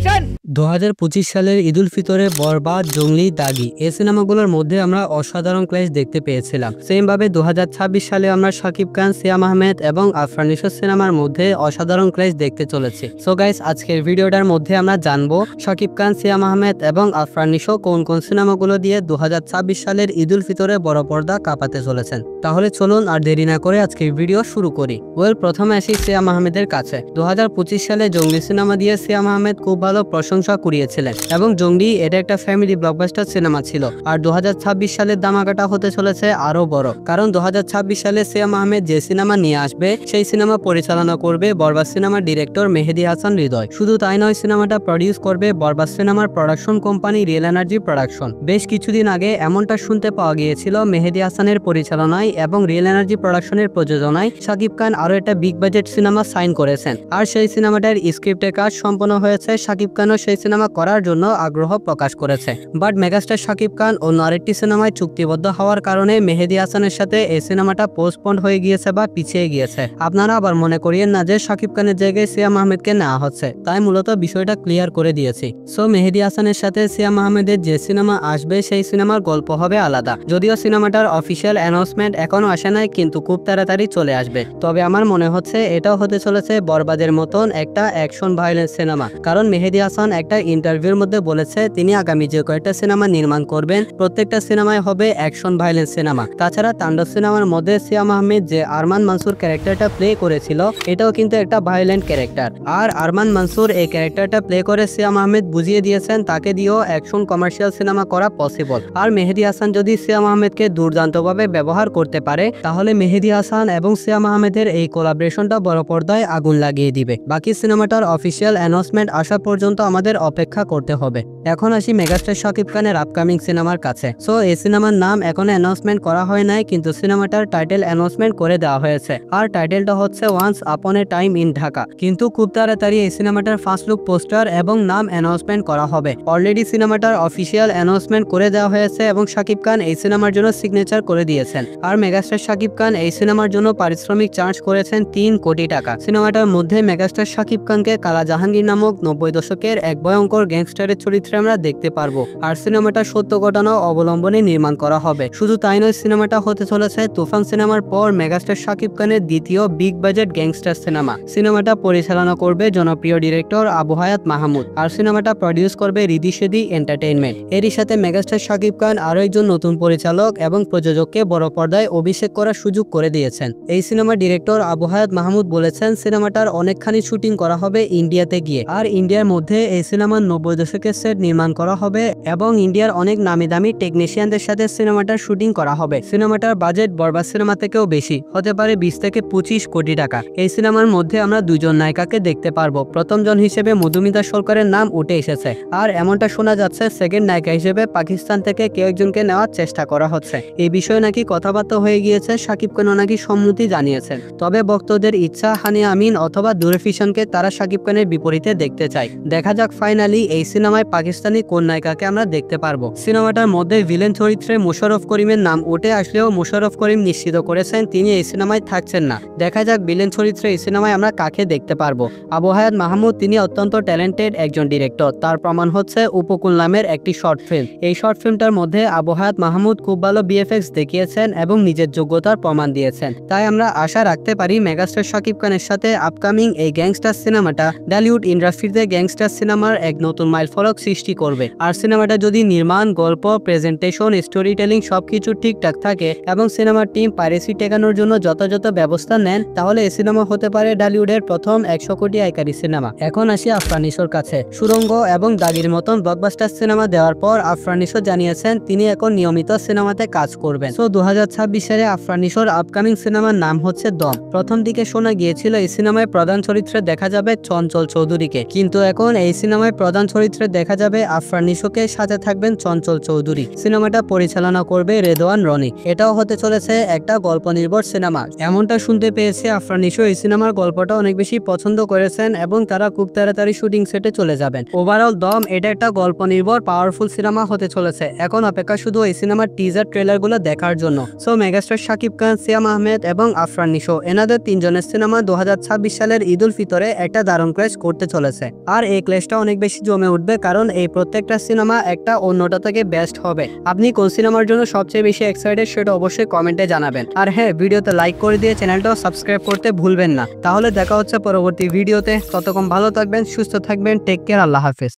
2025 সালের ঈদুল ফিতরে বরবাদ, জঙ্গলি, দাগি এই সিনেমাগুলোর মধ্যে আমরা অসাধারণ ক্ল্যাশ দেখতে পেয়েছিলাম। সেম ভাবে 2026 সালে আমরা শাকিব খান, সিয়াম আহমেদ এবং আফরান নিশোর সিনেমার মধ্যে অসাধারণ ক্ল্যাশ দেখতে চলেছি। সো গাইস, আজকের ভিডিওটার মধ্যে আমরা জানবো শাকিব খান, সিয়াম আহমেদ এবং আফরান নিশো কোন কোন সিনেমাগুলো দিয়ে 2026 সালের ঈদুল ফিতরে বড় পর্দা কাঁপাতে চলেছেন। তাহলে চলুন আর দেরি না করে আজকের ভিডিও শুরু করি। প্রথমে আসি সিয়াম আহমেদের কাছে। 2025 সালে জঙ্গলি সিনেমা দিয়ে সিয়াম আহমেদ খুব ভালো প্রশংসা কুড়িয়েছিলেন এবং জঙ্গলি এটা একটা ফ্যামিলি ব্লকবাস্টার সিনেমা ছিল। আর 2026 সালের ধামাকাটা হতে চলেছে আরো বড়, কারণ 2026 সালে সিয়াম আহমেদ যে সিনেমা নিয়ে আসবে সেই সিনেমা পরিচালনা করবে বরবাদ সিনেমার ডিরেক্টর মেহেদী হাসান হৃদয়। শুধু তাই নয়, সিনেমাটা প্রডিউস করবে বরবাদ সিনেমার production company real energy production. বেশ কিছুদিন আগে এমনটা শুনতে পাওয়া গিয়েছিল মেহেদী হাসানের পরিচালনায় এবং রিয়েল এনার্জি প্রোডাকশনের প্রযোজনায় শাকিব খান আরো একটা বিগ বাজেট সিনেমা সাইন করেছেন। আর সেই সিনেমাটার স্ক্রিপ্টের কাজ সম্পন্ন হয়েছে। শাকিব খানও সেই সিনেমা করার জন্য আগ্রহ প্রকাশ করেছে। বাট মেগাস্টার শাকিব খান ও আরেকটি সিনেমায় চুক্তিবদ্ধ হওয়ার কারণে মেহেদী হাসানের সাথে এই সিনেমাটা পোস্টপন্ড হয়ে গিয়েছে বা পিছিয়ে গিয়েছে। আপনারা আবার মনে করিয়েন না যে শাকিব খানের জায়গায় সিয়াম আহমেদকে নেওয়া হচ্ছে, তাই মূলত বিষয়টা ক্লিয়ার করে দিয়েছি। সো মেহেদী হাসানের সাথে সিয়াম আহমেদের যে সিনেমা আসবে সেই সিনেমার গল্প হবে আলাদা। যদিও সিনেমাটার অফিসিয়াল অ্যানাউন্সমেন্ট এখনো আসে নাই, কিন্তু খুব তাড়াতাড়ি চলে আসবে। তবে আমার মনে হচ্ছে এটাও হতে চলেছে বরবাদের মতন একটা অ্যাকশন ভায়োলেন্স সিনেমা, কারণ মেহেদী হাসান একটা ইন্টারভিউর মধ্যে বলেছে তিনি আগামী যে কয়েকটা সিনেমা নির্মাণ করবেন প্রত্যেকটা সিনেমায় হবে অ্যাকশন ভায়োলেন্স সিনেমা। তাছাড়া তাণ্ডব সিনেমার মধ্যে সিয়াম আহমেদ যে আরমান মানসুর ক্যারেক্টারটা প্লে করেছিল এটাও কিন্তু একটা ভায়োলেন্ট ক্যারেক্টার। আর আরমান মানসুর এই ক্যারেক্টারটা প্লে করে সিয়াম আহমেদ বুঝিয়ে দিয়েছেন তাকে দিয়েও অ্যাকশন কমার্শিয়াল সিনেমা করা পসিবল। আর মেহেদী হাসান যদি সিয়াম আহমেদকে দুর্দান্তভাবে ব্যবহার করতে পারে তাহলে মেহেদী হাসান এবং সিয়াম আহমেদের এই কোলাবরেশনটা বড় পর্দায় আগুন লাগিয়ে দিবে। বাকি সিনেমাটার অফিসিয়াল অ্যানাউন্সমেন্ট আসা পর্যন্ত আমাদের অপেক্ষা করতে হবে। এখন আসি মেগাস্টার শাকিব খানের আপকামিং সিনেমার কাছে। সো এই সিনেমার নাম এখনো অ্যানাউন্সমেন্ট করা হয় নাই, কিন্তু সিনেমাটার টাইটেল অ্যানাউন্সমেন্ট করে দেওয়া হয়েছে। আর টাইটেলটা হচ্ছে once upon A time in Dhaka. কিন্তু খুব তাড়াতাড়ি এই সিনেমাটার ফার্স্ট লুক পোস্টার এবং নাম অ্যানাউন্সমেন্ট করা হবে। অলরেডি সিনেমাটার অফিসিয়াল অ্যানাউন্সমেন্ট করে দেওয়া হয়েছে এবং শাকিব খান এই সিনেমার জন্য সিগনেচার করে দিয়েছেন। আর মেগাস্টার শাকিব খান এই সিনেমার জন্য পারিশ্রমিক চার্জ করেছেন 3 কোটি টাকা। সিনেমাটার মধ্যে মেগাস্টার শাকিব খানকে কালা জাহাঙ্গীর নামক 90 দশকের এক ভয়ঙ্কর গ্যাংস্টারের চরিত্রে আমরা দেখতে পারবো। আর সিনেমাটা সত্য ঘটনা অবলম্বনে নির্মাণ করা হবে। শুধু তাই নয়, সিনেমাটা হতে চলেছে তুফান সিনেমার পর মেগাস্টার শাকিব খানের দ্বিতীয় বিগ বাজেট গ্যাংস্টার সিনেমা। সিনেমাটা পরিচালনা করবে জনপ্রিয় ডিরেক্টর আবু হায়াত মাহমুদ। আর সিনেমাটা প্রডিউস করবে রিদি সেদি এন্টারটেইনমেন্ট। এরই সাথে মেগাস্টার শাকিব খান আরো একজন নতুন পরিচালক এবং প্রযোজককে বড় পর্দায় অভিষেক করার সুযোগ করে দিয়েছেন। এই সিনেমার ডিরেক্টর আবু হায়াত মাহমুদ বলেছেন সিনেমাটার অনেকখানি শুটিং করা হবে ইন্ডিয়াতে গিয়ে। আর ইন্ডিয়ার মধ্যে এই সিনেমার 90 দশকের সেট নির্মাণ করা হবে এবং ইন্ডিয়ার অনেক নামি দামি টেকনিশিয়ানদের সাথে সিনেমাটার শুটিং করা হবে। সিনেমাটার বাজেট বরবাদ সিনেমা থেকেও বেশি, হতে পারে 20 থেকে 25 কোটি টাকা। এই সিনেমার মধ্যে আমরা দুজন নায়িকাকে দেখতে পারবো। প্রথম জন হিসেবে মধুমিতা সরকারের নাম উঠে এসেছে। আর এমনটা শোনা যাচ্ছে সেকেন্ড নায়িকা হিসেবে পাকিস্তান থেকে কেউ একজনকে নেওয়ার চেষ্টা করা হচ্ছে। এই বিষয়ে নাকি কথাবার্তা হয়ে গিয়েছে, শাকিব খানও নাকি সম্মতি জানিয়েছেন। তবে ভক্তদের ইচ্ছা হানিয়া আমিন অথবা দুরফিশনকে তারা শাকিব খানের বিপরীতে দেখতে চায়। দেখা যাক ফাইনালি এই সিনেমায় পাকিস্তানি কোন নায়িকাকে আমরা দেখতে পারবো। সিনেমাটার মধ্যে ভিলেন চরিত্রে মোশাররফ করিমের নাম উঠে আসলেও মোশাররফ করিম নিশ্চিত করেছেন তিনি এই সিনেমায় থাকছেন না। দেখা যাক ভিলেন চরিত্রে এই সিনেমায় আমরা কাকে দেখতে পারবো। আবু হায়াত মাহমুদ তিনি অত্যন্ত ট্যালেন্টেড একজন ডিরেক্টর। তার প্রমাণ হচ্ছে উপকূল নামের একটি শর্ট ফিল্ম। এই শর্ট ফিল্মটার মধ্যে আবু হায়াত মাহমুদ খুব ভালো বিএফএক্স দেখিয়েছেন এবং নিজের যোগ্যতার প্রমাণ দিয়েছেন। তাই আমরা আশা রাখতে পারি মেগাস্টার শাকিব খানের সাথে আপকামিং এই গ্যাংস্টার সিনেমাটা ঢালিউড ইন্ডাস্ট্রিতে গ্যাংস্টার সিনেমার এক নতুন মাইলফলক সৃষ্টি করবে। আর সিনেমাটা যদি নির্মাণ, গল্প, প্রেজেন্টেশন, স্টোরি টেলিং সবকিছু ঠিকঠাক থাকে এবং সিনেমার টিম পাইরেসি ঠেকানোর জন্য যথাযথ ব্যবস্থা নেন তাহলে এই সিনেমা হতে পারে ঢালিউডের প্রথম 100 কোটি আয়কারী সিনেমা। এখন আসি আফরান নিশোর কাছে। সুরঙ্গ এবং দাগির মতন ব্লকবাস্টার সিনেমা দেওয়ার পর আফরান নিশো জানিয়েছেন তিনি এখন নিয়মিত সিনেমাতে কাজ করবেন। সো 2026 সালে আফরান নিশোর আপকামিং সিনেমার নাম হচ্ছে দম। প্রথম দিকে শোনা গিয়েছিল এই সিনেমায় প্রধান চরিত্রে দেখা যাবে চঞ্চল চৌধুরীকে, কিন্তু এখন এই সিনেমায় প্রধান চরিত্রে দেখা যাবে যাবে আফরান নিশোকে, সাথে থাকবেন চঞ্চল চৌধুরী। সিনেমাটা পরিচালনা করবে রেদওয়ান রনি। এটাও হতে চলেছে একটা গল্প নির্ভর সিনেমা। এমনটা শুনতে পেয়েছে আফরান নিশো এই সিনেমার গল্পটা অনেক বেশি পছন্দ করেছেন এবং তারা খুব তাড়াতাড়ি শুটিং সেটে চলে যাবেন। ওভারঅল দম এটা একটা গল্প নির্ভর পাওয়ারফুল সিনেমা হতে চলেছে। এখন অপেক্ষা শুধু এই সিনেমার টিজার ট্রেলার গুলো দেখার জন্য। সো মেগাস্টার শাকিব খান, সিয়াম আহমেদ এবং আফরান নিশো এনাদের তিনজনের সিনেমা 2026 সালের ঈদ উল ফিতরে একটা দারুণ ক্লাশ করতে চলেছে। আর এই ক্লাশটা অনেক বেশি জমে উঠবে, কারণ এই প্রত্যেকটা সিনেমা একটা অন্যটা থেকে বেস্ট হবে। আপনি কোন সিনেমার জন্য সবচেয়ে বেশি এক্সাইটেড সেটা অবশ্যই কমেন্টে জানাবেন। আর হ্যাঁ, ভিডিওতে লাইক করে দিয়ে চ্যানেলটাও সাবস্ক্রাইব করতে ভুলবেন না। তাহলে দেখা হচ্ছে পরবর্তী ভিডিওতে। ততক্ষণ ভালো থাকবেন, সুস্থ থাকবেন, টেক কেয়ার, আল্লাহ হাফেজ।